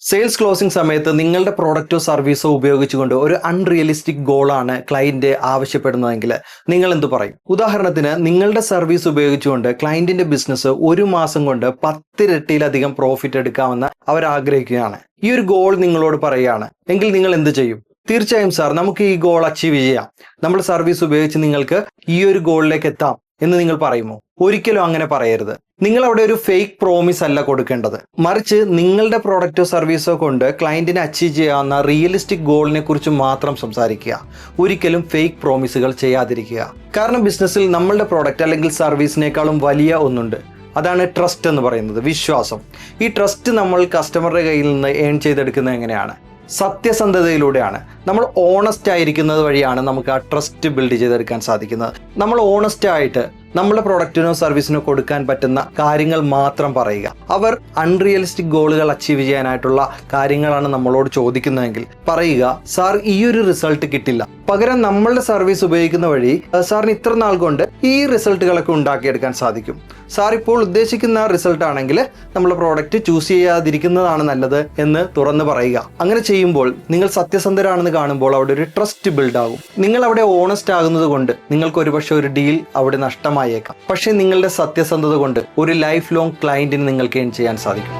Sales closing സമയത്ത് നിങ്ങളുടെ പ്രോഡക്റ്റോ സർവീസോ ഉപയോഗിച്ചുകൊണ്ട് ഒരു അൺറിയലിസ്റ്റിക് ഗോളാണ് ക്ലയന്റ് ആവശ്യപ്പെടുന്നതെങ്കിൽ നിങ്ങൾ എന്ത് പറയും? ഉദാഹരണത്തിന്, നിങ്ങളുടെ സർവീസ് ഉപയോഗിച്ചുകൊണ്ട് ക്ലയന്റിന്റെ ബിസിനസ് ഒരു മാസം കൊണ്ട് 10 ഇരട്ടിയിലധികം പ്രോഫിറ്റ് എടുക്കാമെന്ന് അവർ ആഗ്രഹിക്കുകയാണ്. ഈ ഒരു ഗോൾ നിങ്ങളോട് പറയുകയാണ് എങ്കിൽ നിങ്ങൾ എന്ത് ചെയ്യും? തീർച്ചയായും സാർ, നമുക്ക് ഈ ഗോൾ അച്ചീവ് ചെയ്യാം, നമ്മുടെ സർവീസ് ഉപയോഗിച്ച് നിങ്ങൾക്ക് ഈ ഒരു ഗോളിലേക്ക് എത്താം എന്ന് നിങ്ങൾ പറയുമോ? ഒരിക്കലും അങ്ങനെ പറയരുത്. നിങ്ങൾ അവിടെ ഒരു ഫേക്ക് പ്രോമിസ് അല്ല കൊടുക്കേണ്ടത്, മറിച്ച് നിങ്ങളുടെ പ്രോഡക്റ്റോ സർവീസോ കൊണ്ട് ക്ലയന്റിനെ അച്ചീവ് ചെയ്യാവുന്ന റിയലിസ്റ്റിക് ഗോളിനെ കുറിച്ച് മാത്രം സംസാരിക്കുക. ഒരിക്കലും ഫേക്ക് പ്രോമിസുകൾ ചെയ്യാതിരിക്കുക. കാരണം ബിസിനസ്സിൽ നമ്മളുടെ പ്രോഡക്റ്റ് അല്ലെങ്കിൽ സർവീസിനേക്കാളും വലിയ ഒന്നുണ്ട്. അതാണ് ട്രസ്റ്റ് എന്ന് പറയുന്നത്, വിശ്വാസം. ഈ ട്രസ്റ്റ് നമ്മൾ കസ്റ്റമറുടെ കയ്യിൽ നിന്ന് ഏൺ ചെയ്തെടുക്കുന്നത് എങ്ങനെയാണ്? സത്യസന്ധതയിലൂടെയാണ്. നമ്മൾ ഓണസ്റ്റ് ആയിരിക്കുന്നത് വഴിയാണ് നമുക്ക് ആ ട്രസ്റ്റ് ബിൽഡ് ചെയ്തെടുക്കാൻ സാധിക്കുന്നത്. നമ്മൾ ഓണസ്റ്റ് ആയിട്ട് നമ്മുടെ പ്രോഡക്റ്റിനോ സർവീസിനോ കൊടുക്കാൻ പറ്റുന്ന കാര്യങ്ങൾ മാത്രം പറയുക. അവർ അൺറിയലിസ്റ്റിക് ഗോളുകൾ അച്ചീവ് ചെയ്യാനായിട്ടുള്ള കാര്യങ്ങളാണ് നമ്മളോട് ചോദിക്കുന്നതെങ്കിൽ പറയുക, സാർ ഈ ഒരു റിസൾട്ട് കിട്ടില്ല, പകരം നമ്മളുടെ സർവീസ് ഉപയോഗിക്കുന്ന വഴി സാറിന് ഇത്ര നാൾ കൊണ്ട് ഈ റിസൾട്ടുകളൊക്കെ ഉണ്ടാക്കിയെടുക്കാൻ സാധിക്കും. സാർ ഇപ്പോൾ ഉദ്ദേശിക്കുന്ന റിസൾട്ട് ആണെങ്കിൽ നമ്മുടെ പ്രോഡക്റ്റ് ചൂസ് ചെയ്യാതിരിക്കുന്നതാണ് നല്ലത് എന്ന് തുറന്ന് പറയുക. അങ്ങനെ ചെയ്യുമ്പോൾ നിങ്ങൾ സത്യസന്ധരാണെന്ന് കാണുമ്പോൾ അവിടെ ഒരു ട്രസ്റ്റ് ബിൽഡ് ആകും. നിങ്ങൾ അവിടെ ഓണസ്റ്റ് ആകുന്നത് കൊണ്ട് നിങ്ങൾക്ക് ഒരുപക്ഷെ ഒരു ഡീൽ അവിടെ നഷ്ടമായേക്കാം. പക്ഷേ നിങ്ങളുടെ സത്യസന്ധത കൊണ്ട് ഒരു ലൈഫ് ലോങ് ക്ലയന്റിന് നിങ്ങൾക്ക് ഏൺ ചെയ്യാൻ സാധിക്കും.